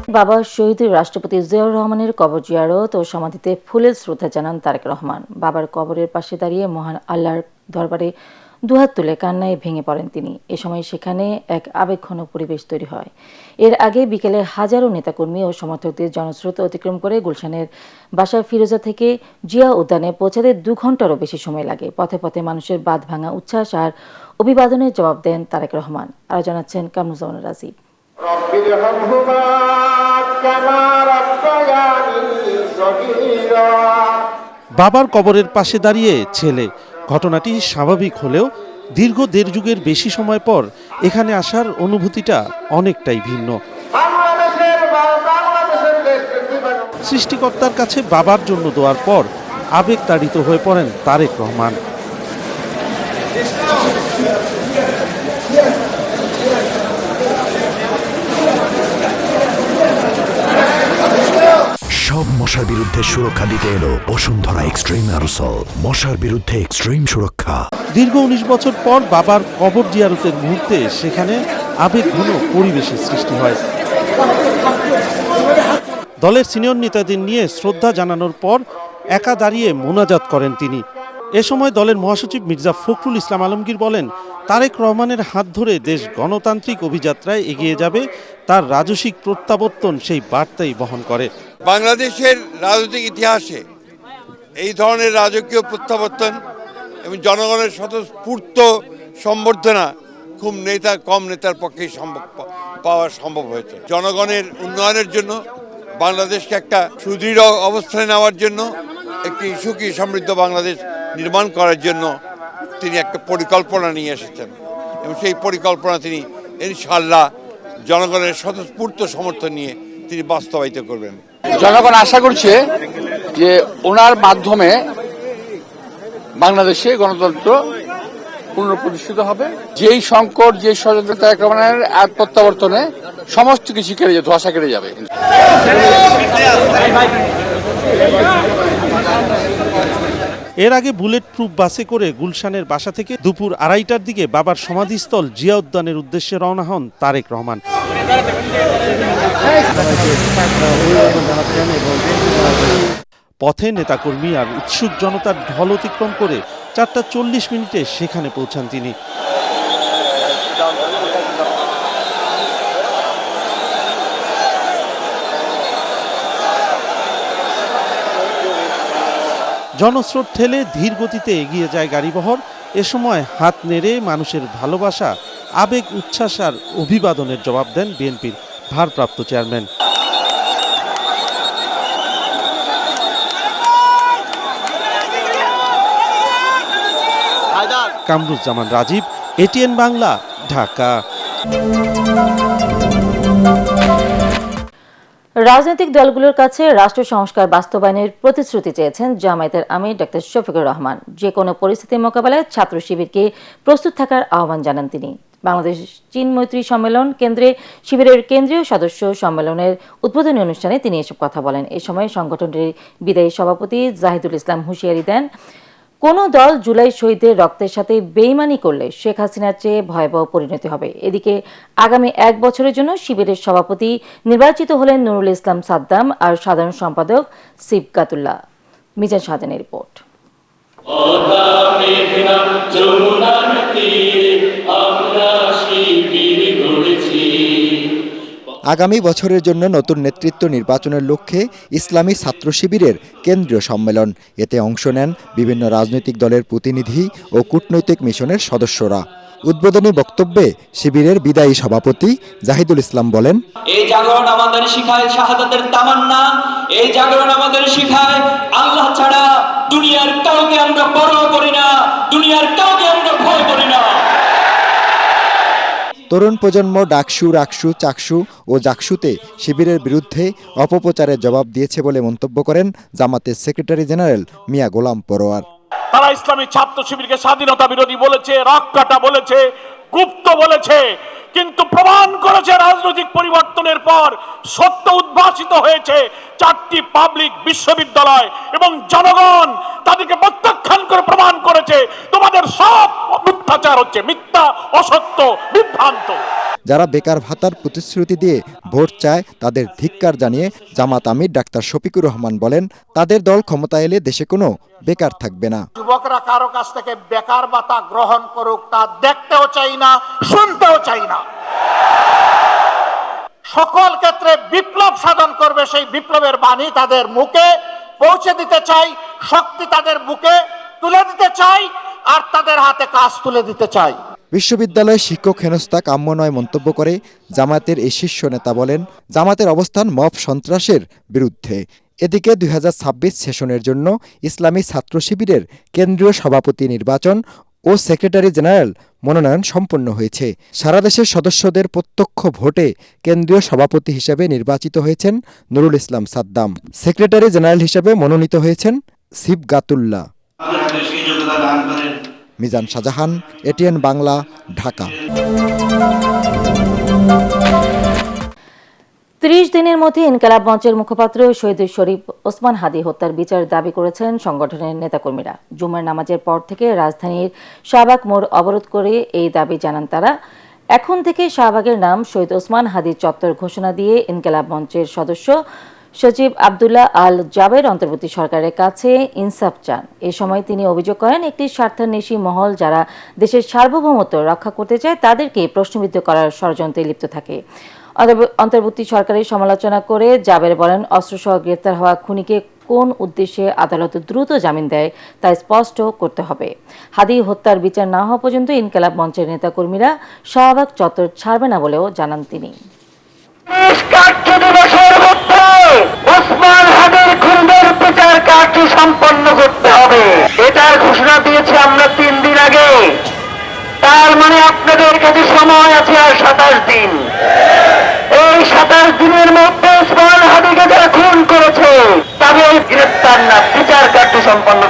বাবা শহীদ রাষ্ট্রপতি জিয়াউর রহমানের কবর জিয়ারত ও সমাধিতে ফুলের শ্রদ্ধা জানান তারেক রহমান। বাবার কবরের পাশে দাঁড়িয়ে মহান আল্লাহর দরবারে দুহাত তুলে কান্নায় ভেঙে পড়েন তিনি। এ সময় সেখানে এক আবেগঘন পরিবেশ তৈরি হয়। এর আগে বিকেলে হাজারো নেতাকর্মী ও সমর্থকদের জনস্রোত অতিক্রম করে গুলশানের বাসা ফিরোজা থেকে জিয়া উদ্যানে পৌঁছাতে 2 ঘন্টারও বেশি সময় লাগে। পথে পথে মানুষের বাঁধ ভাঙা উচ্ছ্বাস আর অভিবাদনের জবাব দেন তারেক রহমান। আরও জানাচ্ছেন কামরুজ্জামান রাজীব। বাবার কবরের পাশে দাঁড়িয়ে ছেলে, ঘটনাটি স্বাভাবিক হলেও দীর্ঘ 1.5 যুগের বেশি সময় পর এখানে আসার অনুভূতিটা অনেকটাই ভিন্ন। সৃষ্টিকর্তার কাছে বাবার জন্য দোয়ার পর আবেগতাড়িত হয়ে পড়েন তারেক রহমান। সব মশার বিরুদ্ধে সুরক্ষা দিতে এলো বসুন্ধরা এক্সট্রিম অ্যারোসল, মশার বিরুদ্ধে এক্সট্রিম সুরক্ষা। দীর্ঘ 19 বছর পর বাবার কবর জিয়ারতের মুহূর্তে সেখানে আবেগঘন পরিবেশের সৃষ্টি হয়। দলের সিনিয়র নেতাদের নিয়ে শ্রদ্ধা জানানোর পর একা দাঁড়িয়ে মোনাজাত করেন তিনি। এ সময় দলের মহাসচিব মির্জা ফখরুল ইসলাম আলমগীর বলেন, তারেক রহমানের হাত ধরে দেশ গণতান্ত্রিক অভিযাত্রায় এগিয়ে যাবে, তার রাজসিক প্রত্যাবর্তন সেই বার্তাই বহন করে। বাংলাদেশের রাজনৈতিক ইতিহাসে এই ধরনের রাজকীয় প্রত্যাবর্তন এবং জনগণের স্বতঃস্ফূর্ত সম্বর্ধনা খুব কম নেতার পক্ষেই পাওয়া সম্ভব হয়েছে। জনগণের উন্নয়নের জন্য, বাংলাদেশকে একটা সুদৃঢ় অবস্থানে নেওয়ার জন্য, একটি সুখী সমৃদ্ধ বাংলাদেশ নির্মাণ করার জন্য তিনি একটা পরিকল্পনা নিয়ে এসেছেন এবং সেই পরিকল্পনা তিনি ইনশাআল্লাহ জনগণের স্বতঃস্ফূর্ত সমর্থন নিয়ে তিনি বাস্তবায়িত করবেন। জনগণ আশা করছে যে ওনার মাধ্যমে বাংলাদেশে গণতন্ত্র পুনঃপ্রতিষ্ঠিত হবে। যেই সংকট, যে ষড়যন্ত্র তারেক রহমানের প্রত্যাবর্তনে সমস্ত কিছু কেটে যাবে, ধোঁয়াশা কেটে যাবে। এর আগে বুলেট প্রুফ বাসে করে গুলশানের বাসা থেকে দুপুর 2:30টার দিকে বাবার সমাধিস্থল জিয়া উদ্যানের উদ্দেশ্যে রওনা হন তারেক রহমান। পথে নেতাকর্মী আর উৎসুক জনতার ঢল অতিক্রম করে 4:40 সেখানে পৌঁছান তিনি। জনস্রোত ঠেলে ধীর গতিতে এগিয়ে যায় গাড়িবহর। এ সময় হাত নেড়ে মানুষের ভালোবাসা, আবেগ, উচ্ছ্বাস আর অভিবাদনের জবাব দেন বিএনপির ভারপ্রাপ্ত চেয়ারম্যান। কামরুজ্জামান রাজীব, এটিএন বাংলা, ঢাকা। রাজনৈতিক দলগুলোর কাছে রাষ্ট্র সংস্কার বাস্তবায়নের প্রতিশ্রুতি চেয়েছেন জামায়াতের আমির ডক্টর শফিকুর রহমান। যে কোনো পরিস্থিতি মোকাবেলায় ছাত্র শিবিরকে প্রস্তুত থাকার আহ্বান জানান তিনি। বাংলাদেশ চীন মৈত্রী সম্মেলন কেন্দ্রে শিবিরের কেন্দ্রীয় সদস্য সম্মেলনের উদ্বোধনী অনুষ্ঠানে তিনি এসব কথা বলেন। এ সময় সংগঠনটির বিদায়ী সভাপতি জাহিদুল ইসলাম হুঁশিয়ারি দেন, কোনো দল জুলাই শহীদদের রক্তের সাথে বেইমানি করলে শেখ হাসিনার চেয়ে ভয়াবহ পরিণতি হবে। এদিকে আগামী 1 বছরের জন্য শিবিরের সভাপতি নির্বাচিত হলেন নুরুল ইসলাম সাদ্দাম আর সাধারণ সম্পাদক সিবগাতুল্লাহ। মিজান শাহজানের রিপোর্ট। আগামী বছরের জন্য নতুন নেতৃত্ব নির্বাচনের লক্ষ্যে ইসলামী ছাত্র শিবিরের কেন্দ্রীয় সম্মেলন। এতে অংশ নেন বিভিন্ন রাজনৈতিক দলের প্রতিনিধি ও কূটনৈতিক মিশনের সদস্যরা। উদ্বোধনী বক্তব্যে শিবিরের বিদায়ী সভাপতি জাহিদুল ইসলাম বলেন, এই জাগরণ আমাদের শিখায় শাহাদাতের তামান্না, এই জাগরণ আমাদের শিখায় আল্লাহ ছাড়া দুনিয়ার কাউকে আমরা পরোয়া করি না, দুনিয়ার কাউকে আমরা ভয় করি না। তরুণ প্রজন্ম ডাকসু, রাকসু, চাকসু ও জাকসুতে শিবিরের বিরুদ্ধে অপপ্রচারের জবাব দিয়েছে বলে মন্তব্য করেন জামাতের সেক্রেটারি জেনারেল মিয়া গোলাম পরোয়ার। তারা ইসলামী ছাত্র শিবিরকে স্বাধীনতা বিরোধী বলেছে, রক্কাটা বলেছে, গুপ্ত বলেছে, কিন্তু প্রমাণ করেছে রাজনৈতিক পরিবর্তনের পর সত্য উদ্ভাসিত হয়েছে। 4টি পাবলিক বিশ্ববিদ্যালয় এবং জনগণ তাদেরকে প্রত্যাখ্যান করে প্রমাণ করেছে তোমাদের সব মিথ্যাচার হচ্ছে, মিথ্যা, অসত্য, বিভ্রান্ত। যারা বেকার ভাতার প্রতিশ্রুতি দিয়ে ভোট চায় তাদের ধিক্কার জানিয়ে জামাত আমির ডাক্তার শফিকুর রহমান বলেন, তাদের দল ক্ষমতা এলে দেশে কোনো বেকার থাকবে না। যুবকরা কারো কাছ থেকে বেকার ভাতা গ্রহণ করুক তা দেখতেও চাই না, শুনতেও চাই না। সকল ক্ষেত্রে বিপ্লব সাধন করবে সেই বিপ্লবের বাণী তাদের মুখে পৌঁছে দিতে চাই, শক্তি তাদের বুকে তুলে দিতে চাই, আর তাদের হাতে কাজ তুলে দিতে চাই। বিশ্ববিদ্যালয়ে শিক্ষক হেনস্থা কাম্য নয় মন্তব্য করে জামায়াতের এই শীর্ষ নেতা বলেন, জামায়াতের অবস্থান মব সন্ত্রাসের বিরুদ্ধে। এদিকে 2026 সেশনের জন্য ইসলামী ছাত্র শিবিরের কেন্দ্রীয় সভাপতি নির্বাচন ও সেক্রেটারি জেনারেল মনোনয়ন সম্পন্ন হয়েছে। সারা দেশের সদস্যদের প্রত্যক্ষ ভোটে কেন্দ্রীয় সভাপতি হিসেবে নির্বাচিত হয়েছেন নুরুল ইসলাম সাদ্দাম। সেক্রেটারি জেনারেল হিসেবে মনোনীত হয়েছেন সিবগাতুল্লাহ। মিজান শাহজাহান, এটিএন বাংলা, ঢাকা। 30 দিনের মধ্যে ইনকিলাব মঞ্চের মুখপাত্র শহীদ শরীফ ওসমান হাদী হত্যার বিচার দাবি করেছেন সংগঠনের নেতাকর্মীরা। জুমার নামাজের পর থেকে রাজধানীর শাহবাগ মোড় অবরোধ করে এই দাবি জানান তারা। এখন থেকে শাহবাগের নাম শহীদ ওসমান হাদী চত্বর ঘোষণা দিয়ে ইনকিলাব মঞ্চের সদস্য সচিব আব্দুল্লাহ আল জাবের অন্তর্বর্তী সরকারের কাছে ইনসাফ চান। এ সময় তিনি অভিযোগ করেন, একটি স্বার্থান্বেষী মহল যারা দেশের সার্বভৌমত্ব রক্ষা করতে চায় তাদেরকে প্রশ্নবিদ্ধ করার ষড়যন্ত্রে লিপ্ত থাকে। অন্তর্বর্তী সরকারের সমালোচনা করে জাবের বলেন, অস্ত্রসহ গ্রেফতার হওয়া খুনিকে কোন উদ্দেশ্যে আদালত দ্রুত জামিন দেয় তা স্পষ্ট করতে হবে। হাদী হত্যার বিচার না হওয়া পর্যন্ত ইনকিলাব মঞ্চের নেতাকর্মীরা শাহবাগ চত্বর ছাড়বে না বলেও জানান তিনি। ওসমান হাদীর খুনের বিচার কার্য সম্পন্ন করতে হবে, এটার ঘোষণা দিয়েছি আমরা 3 দিন আগে। তার মানে আপনাদের কাছে সময় আছে আর 27 দিন। এই 27 দিনের মধ্যে ওসমান হাদীকে যারা খুন করেছে তাদের গ্রেফতার না বিচার কার্য সম্পন্ন